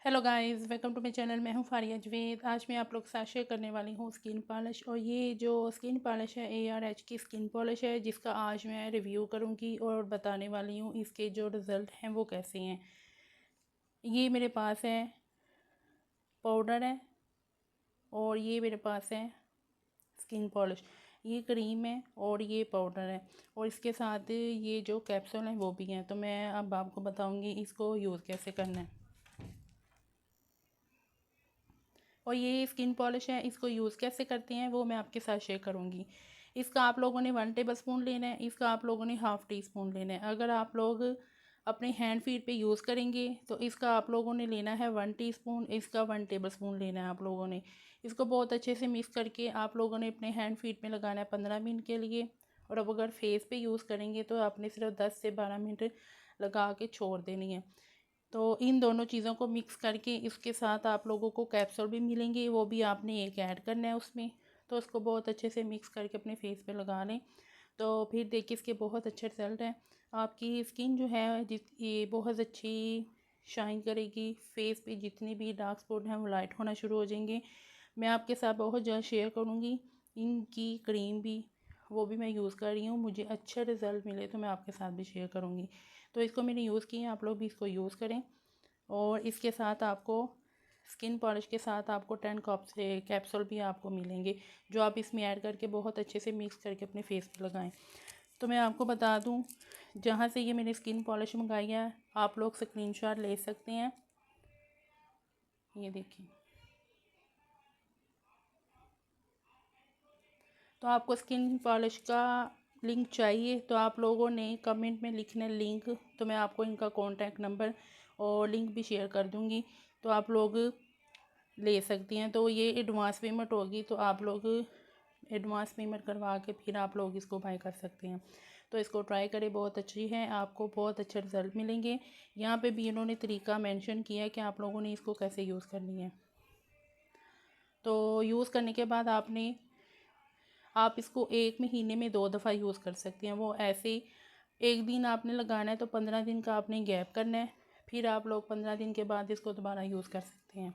Hello guys, welcome to my channel. मैं हूं फारिया जवेद। आज मैं आप लोग के साथ शेयर करने वाली हूं स्किन पॉलिश। और ये जो स्किन पॉलिश है ARH की स्किन पॉलिश है, जिसका आज मैं रिव्यू करूंगी और बताने वाली हूं इसके जो रिज़ल्ट हैं वो कैसे हैं। ये मेरे पास है पाउडर है और ये मेरे पास है स्किन पॉलिश। ये क्रीम है और ये पाउडर है और इसके साथ ये जो कैप्सूल हैं वो भी हैं। तो मैं अब आपको बताऊँगी इसको यूज़ कैसे करना है। और ये स्किन पॉलिश है, इसको यूज़ कैसे करते हैं वो मैं आपके साथ शेयर करूँगी। इसका आप लोगों ने 1 टेबल स्पून लेना है, इसका आप लोगों ने हाफ़ टी स्पून लेना है। अगर आप लोग अपने हैंड फीट पे यूज़ करेंगे तो इसका आप लोगों ने लेना है 1 टीस्पून, इसका 1 टेबल स्पून लेना है आप लोगों ने। इसको बहुत अच्छे से मिक्स करके आप लोगों ने अपने हैंड फीट में लगाना है 15 मिनट के लिए। और अब अगर फेस पे यूज़ करेंगे तो आपने सिर्फ 10 से 12 मिनट लगा के छोड़ देनी है। तो इन दोनों चीज़ों को मिक्स करके इसके साथ आप लोगों को कैप्सूल भी मिलेंगे, वो भी आपने एक ऐड करना है उसमें। तो उसको बहुत अच्छे से मिक्स करके अपने फेस पे लगा लें। तो फिर देखिए इसके बहुत अच्छे रिज़ल्ट हैं। आपकी स्किन जो है ये बहुत अच्छी शाइन करेगी। फेस पे जितने भी डार्क स्पॉट हैं वो लाइट होना शुरू हो जाएंगे। मैं आपके साथ बहुत जल्द शेयर करूँगी इनकी क्रीम भी, वो भी मैं यूज़ कर रही हूँ। मुझे अच्छे रिज़ल्ट मिले तो मैं आपके साथ भी शेयर करूँगी। तो इसको मैंने यूज़ किया, आप लोग भी इसको यूज़ करें। और इसके साथ आपको स्किन पॉलिश के साथ आपको 10 कप से कैप्सूल भी आपको मिलेंगे, जो आप इसमें ऐड करके बहुत अच्छे से मिक्स करके अपने फेस पे लगाएं। तो मैं आपको बता दूं, जहां से ये मैंने स्किन पॉलिश मंगाई है आप लोग स्क्रीनशॉट ले सकते हैं। ये देखिए, तो आपको स्किन पॉलिश का लिंक चाहिए तो आप लोगों ने कमेंट में लिखना है लिंक। तो मैं आपको इनका कॉन्टैक्ट नंबर और लिंक भी शेयर कर दूंगी, तो आप लोग ले सकती हैं। तो ये एडवांस पेमेंट होगी, तो आप लोग एडवांस पेमेंट करवा के फिर आप लोग इसको बाय कर सकते हैं। तो इसको ट्राई करें, बहुत अच्छी है, आपको बहुत अच्छे रिज़ल्ट मिलेंगे। यहाँ पे भी इन्होंने तरीका मेंशन किया है कि आप लोगों ने इसको कैसे यूज़ करनी है। तो यूज़ करने के बाद आप इसको 1 महीने में 2 दफ़ा यूज़ कर सकते हैं। वो ऐसे ही 1 दिन आपने लगाना है तो 15 दिन का आपने गैप करना है, फिर आप लोग 15 दिन के बाद इसको दोबारा यूज़ कर सकते हैं।